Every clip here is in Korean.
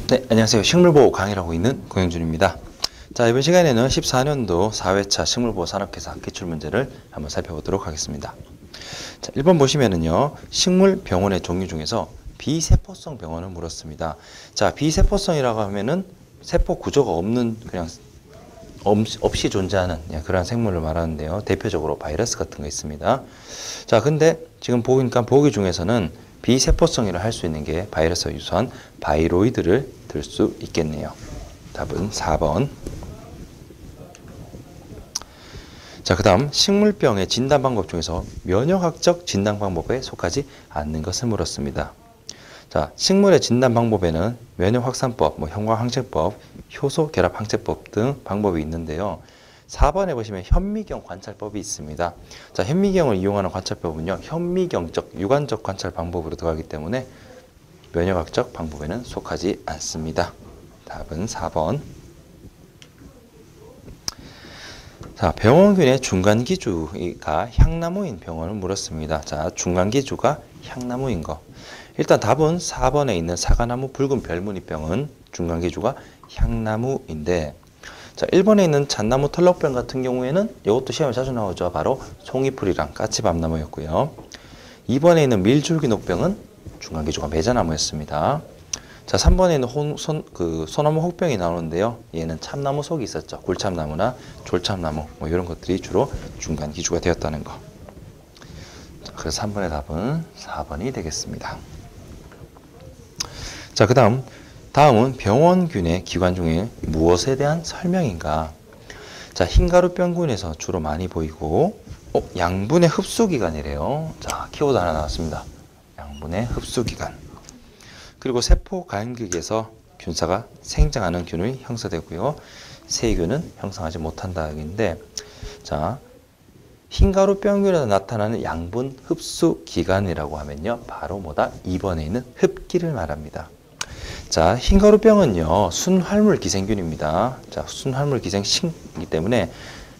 네, 안녕하세요. 식물보호 강의를 하고 있는 고영준입니다. 자, 이번 시간에는 14년도 4회차 식물보호 산업회사 기출문제를 한번 살펴보도록 하겠습니다. 자, 1번 보시면은요, 식물병원의 종류 중에서 비세포성 병원을 물었습니다. 자, 비세포성이라고 하면은 세포 구조가 없는 그냥 없이 존재하는 그런 생물을 말하는데요. 대표적으로 바이러스 같은 거 있습니다. 자, 근데 지금 보니까 보기 중에서는 비세포성이라 할 수 있는 게 바이러스와 유사한 바이로이드를 들 수 있겠네요. 답은 4번. 자, 그 다음 식물병의 진단 방법 중에서 면역학적 진단 방법에 속하지 않는 것을 물었습니다. 자, 식물의 진단 방법에는 면역확산법, 형광항체법, 효소결합항체법 등 방법이 있는데요. 4번에 보시면 현미경 관찰법이 있습니다. 자, 현미경을 이용하는 관찰법은요, 현미경적, 육안적 관찰 방법으로 들어가기 때문에 면역학적 방법에는 속하지 않습니다. 답은 4번. 자, 병원균의 중간기주가 향나무인 병원을 물었습니다. 자, 중간기주가 향나무인 거. 일단 답은 4번에 있는 사과나무 붉은 별무늬병은 중간기주가 향나무인데, 자, 1번에 있는 잣나무 털럭병 같은 경우에는 이것도 시험에 자주 나오죠. 바로 송이풀이랑 까치밤나무였고요. 2번에 있는 밀줄기녹병은 중간기주가 매자나무였습니다. 자, 3번에 있는 소나무 혹병이 나오는데요. 얘는 참나무 속이 있었죠. 굴참나무나 졸참나무 이런 것들이 주로 중간기주가 되었다는 거. 자, 그래서 3번의 답은 4번이 되겠습니다. 자, 다음은 병원균의 기관 중에 무엇에 대한 설명인가? 자, 흰가루병균에서 주로 많이 보이고, 양분의 흡수기관이래요. 자, 키워드 하나 나왔습니다. 양분의 흡수기관. 그리고 세포 간극에서 균사가 생장하는 균이 형성되고요. 세균은 형성하지 못한다 여기인데, 자, 흰가루병균에서 나타나는 양분 흡수기관이라고 하면요, 바로 뭐다? 2번에 있는 흡기를 말합니다. 자, 흰가루병은요, 순활물 기생균입니다. 자, 순활물 기생식이기 때문에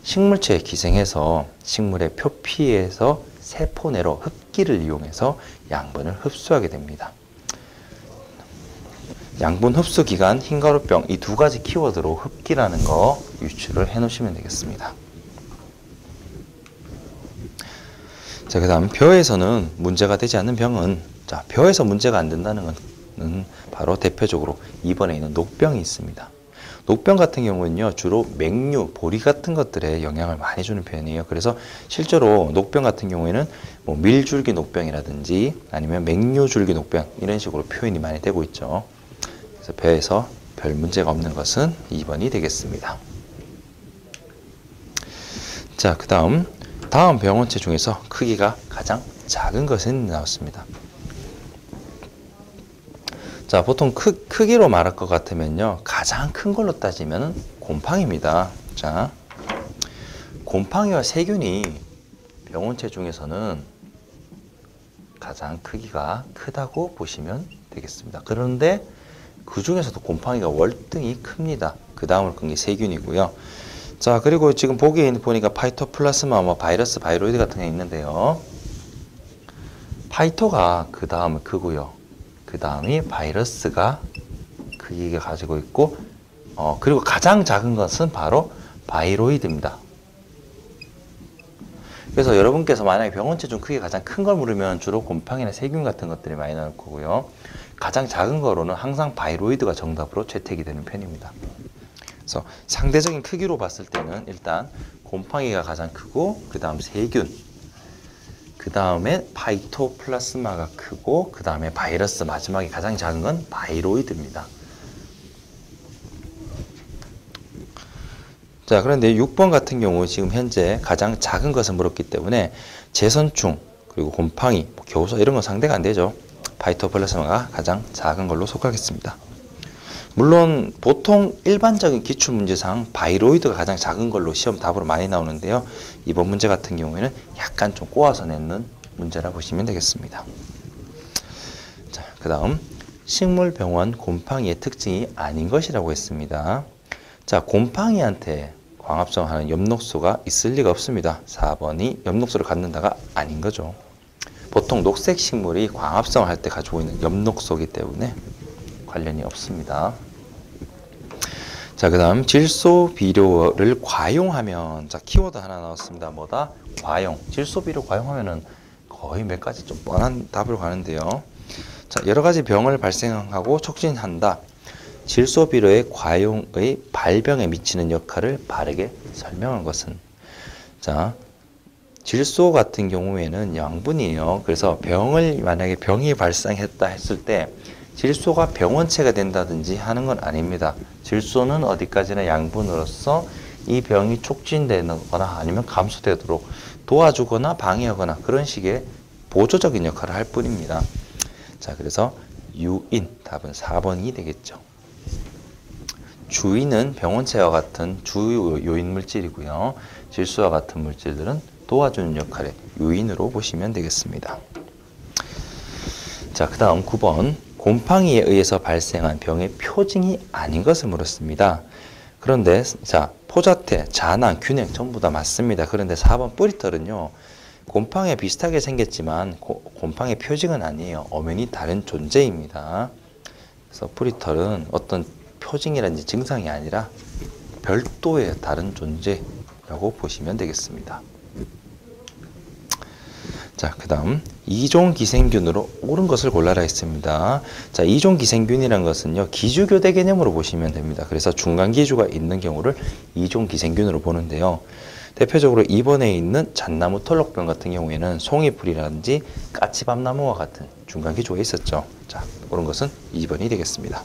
식물체에 기생해서 식물의 표피에서 세포 내로 흡기를 이용해서 양분을 흡수하게 됩니다. 양분 흡수 기간, 흰가루병 이 두 가지 키워드로 흡기라는 거 유추를 해 놓으시면 되겠습니다. 자, 그 다음 벼에서는 문제가 되지 않는 병은, 자, 벼에서 문제가 안 된다는 건 바로 대표적으로 2번에 있는 녹병이 있습니다. 녹병 같은 경우는요, 주로 맹류, 보리 같은 것들에 영향을 많이 주는 편이에요. 그래서 실제로 녹병 같은 경우에는 밀줄기 녹병이라든지 아니면 맹류줄기 녹병 이런 식으로 표현이 많이 되고 있죠. 그래서 벼에서 별 문제가 없는 것은 2번이 되겠습니다. 자, 다음 병원체 중에서 크기가 가장 작은 것은 나왔습니다. 자, 보통 크기로 말할 것 같으면요, 가장 큰 걸로 따지면 곰팡이입니다. 자, 곰팡이와 세균이 병원체 중에서는 가장 크기가 크다고 보시면 되겠습니다. 그런데 그 중에서도 곰팡이가 월등히 큽니다. 그 다음으로 큰 게 세균이고요. 자, 그리고 지금 보니까 파이토플라스마, 바이러스, 바이로이드 같은 게 있는데요. 파이토가 그 다음에 크고요. 그 다음이 바이러스가 크기가 가지고 있고, 그리고 가장 작은 것은 바로 바이로이드입니다. 그래서 여러분께서 만약에 병원체 중 크기가 가장 큰 걸 물으면 주로 곰팡이나 세균 같은 것들이 많이 나올 거고요. 가장 작은 거로는 항상 바이로이드가 정답으로 채택이 되는 편입니다. 그래서 상대적인 크기로 봤을 때는 일단 곰팡이가 가장 크고, 그 다음 세균, 그 다음에 파이토플라스마가 크고, 그 다음에 바이러스, 마지막에 가장 작은 건 바이로이드입니다. 자, 그런데 6번 같은 경우 지금 현재 가장 작은 것을 물었기 때문에 제선충, 그리고 곰팡이, 교소 이런 건 상대가 안 되죠. 파이토플라스마가 가장 작은 걸로 속하겠습니다. 물론 보통 일반적인 기출문제상 바이로이드가 가장 작은 걸로 시험 답으로 많이 나오는데요. 이번 문제 같은 경우에는 약간 좀 꼬아서 내는 문제라 보시면 되겠습니다. 자, 그 다음 식물병원 곰팡이의 특징이 아닌 것이라고 했습니다. 자, 곰팡이한테 광합성하는 엽록소가 있을 리가 없습니다. 4번이 엽록소를 갖는다가 아닌 거죠. 보통 녹색 식물이 광합성을 할 때 가지고 있는 엽록소이기 때문에 관련이 없습니다. 자, 그 다음 질소 비료를 과용하면, 자, 키워드 하나 나왔습니다. 뭐다? 과용. 질소 비료 과용하면은 거의 몇 가지 좀 뻔한 답으로 가는데요. 자, 여러 가지 병을 발생하고 촉진한다. 질소 비료의 과용의 발병에 미치는 역할을 바르게 설명한 것은. 자, 질소 같은 경우에는 양분이에요. 그래서 만약에 병이 발생했다 했을 때 질소가 병원체가 된다든지 하는 건 아닙니다. 질소는 어디까지나 양분으로서 이 병이 촉진되거나 아니면 감소되도록 도와주거나 방해하거나 그런 식의 보조적인 역할을 할 뿐입니다. 자, 그래서 유인, 답은 4번이 되겠죠. 주인은 병원체와 같은 주요 요인 물질이고요. 질소와 같은 물질들은 도와주는 역할의 요인으로 보시면 되겠습니다. 자, 그 다음 9번. 곰팡이에 의해서 발생한 병의 표징이 아닌 것을 물었습니다. 그런데 자, 포자태, 잔황, 균행 전부 다 맞습니다. 그런데 4번 뿌리털은요. 곰팡이에 비슷하게 생겼지만 곰팡이 표징은 아니에요. 엄연히 다른 존재입니다. 그래서 뿌리털은 어떤 표징이라든지 증상이 아니라 별도의 다른 존재라고 보시면 되겠습니다. 자, 그 다음 2종 기생균으로 옳은 것을 골라라 했습니다. 자, 2종 기생균이라는 것은요, 기주교대 개념으로 보시면 됩니다. 그래서 중간기주가 있는 경우를 2종 기생균으로 보는데요. 대표적으로 2번에 있는 잣나무 털록병 같은 경우에는 송이풀이라든지 까치밥나무와 같은 중간기주가 있었죠. 자, 옳은 것은 2번이 되겠습니다.